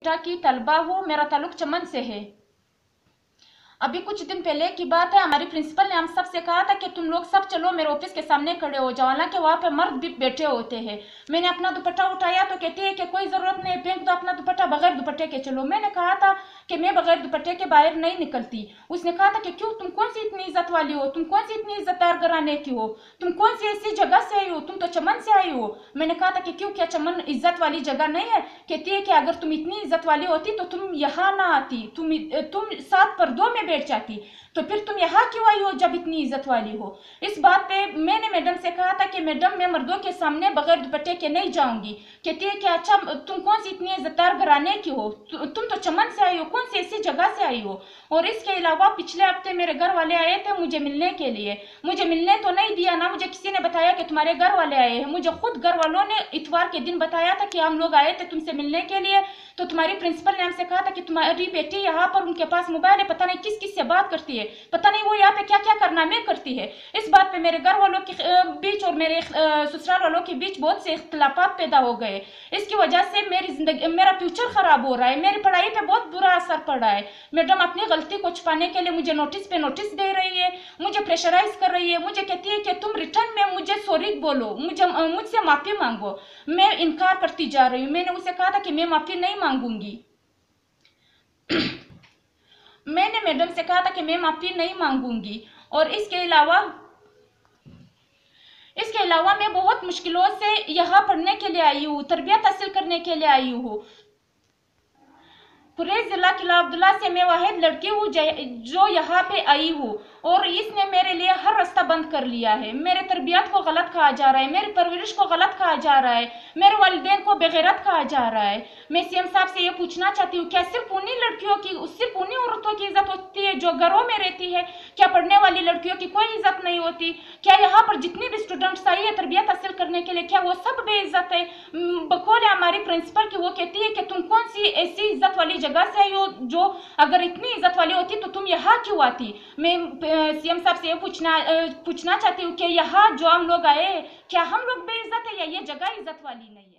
की तलबा हूँ, मेरा ताल्लुक चमन से है। अभी कुछ दिन पहले की बात है, हमारी प्रिंसिपल ने हम सब से कहा था कि तुम लोग सब चलो मेरे ऑफिस के सामने खड़े हो जाओ, हालांकि वहाँ पे मर्द भी बैठे होते हैं। मैंने अपना दुपट्टा उठाया तो कहती है कि कोई ज़रूरत नहीं, फेंक दो अपना दुपट्टा, बगैर दुपट्टे के चलो। मैंने कहा था कि मैं बगैर दुपट्टे के बाहर नहीं निकलती। उसने कहा था कि क्यों, तुम कौन सी इतनी इज्जत वाली हो, तुम कौन सी इतनी इज्जतदार घराने की हो, तुम कौन सी ऐसी जगह से आई हो, तुम तो चमन से आई हो। मैंने कहा था कि क्यों, क्या चमन इज्जत वाली जगह नहीं है? कहती है कि अगर तुम इतनी इज्जत वाली होती तो तुम यहाँ ना आती, तुम सात पर्दों में बैठ जाती, तो फिर तुम यहाँ क्यों आई हो जब इतनी इज्जत वाली हो? इस बात पे मैंने मैडम से कहा था कि मैडम मैं मर्दों के सामने बगैर दुपट्टे के नहीं जाऊंगी। कहती है कि अच्छा तुम कौन सी इतनी इज्जतदार घराने की हो, तुम तो चमन से आई हो, कौन सी ऐसी जगह से आई हो। और इसके अलावा पिछले हफ्ते मेरे घर वाले आए थे मुझे मिलने के लिए, मुझे मिलने तो नहीं दिया ना, मुझे किसी ने बताया कि तुम्हारे घर वाले आए हैं। मुझे खुद घर वालों ने इतवार के दिन बताया था कि हम लोग आए थे तुमसे मिलने के लिए, तो तुम्हारी प्रिंसिपल ने हमसे कहा था कि तुम्हारी बेटी यहाँ पर, उनके पास मोबाइल है, पता नहीं किस किस से बात करती है, पता नहीं वो यहाँ पे क्या क्या करना में करती है। इस बात पे मेरे घर वालों के बीच और मेरे ससुराल वालों के बीच बहुत से इख्तिलाफात पैदा हो गए। इसकी वजह से मेरी जिंदगी, मेरा फ्यूचर खराब हो रहा है, मेरी पढ़ाई पे बहुत बुरा असर पड़ा है। मैडम अपनी गलती को छुपाने के लिए मुझे नोटिस पे नोटिस दे रही है, मुझे प्रेशराइज कर रही है, मुझे कहती है कि तुम रिटर्न में मुझे सॉरी बोलो, मुझसे माफी मांगो। मैं इनकार करती जा रही हूँ। मैंने उसे कहा था कि मैं माफी नहीं मांगूंगी। मैंने मैडम से कहा था कि मैं माफी नहीं मांगूंगी। और इसके अलावा मैं बहुत मुश्किलों से यहाँ पढ़ने के लिए आई हूँ, तरबियत हासिल करने के लिए आई हूँ। पूरे जिला किला अब्दुल्ला से मैं वाहिद लड़की हूँ जो यहाँ पे आई हूँ, और इसने मेरे लिए हर रास्ता बंद कर लिया है। मेरे तरबियत को गलत कहा जा रहा है, मेरी परवरिश को गलत कहा जा रहा है, मेरे वालिदैन को बेगैरत कहा जा रहा है। मैं सीएम साहब से ये पूछना चाहती हूँ, क्या सिर्फ उन्हीं लड़कियों की, सिर्फ उन्हीं औरतों की इज्जत होती है जो घरों में रहती है? क्या पढ़ने वाली लड़कियों की कोई इज्जत नहीं होती? क्या यहाँ पर जितनी भी स्टूडेंट्स आई है तरबियत हासिल करने के लिए, क्या वो सब बेइज्जत है? बकौल हमारी प्रिंसिपल की, वो कहती है कि तुम कौन सी ऐसी इज्जत वाली जगह से आई हो, जो अगर इतनी इज्जत वाली होती तो तुम यहाँ क्यों आती? मैं सीएम साहब से ये पूछना चाहती हूँ कि यहाँ जो हम लोग आए, क्या हम लोग बेइज्जत है या ये जगह इज्जत वाली नहीं?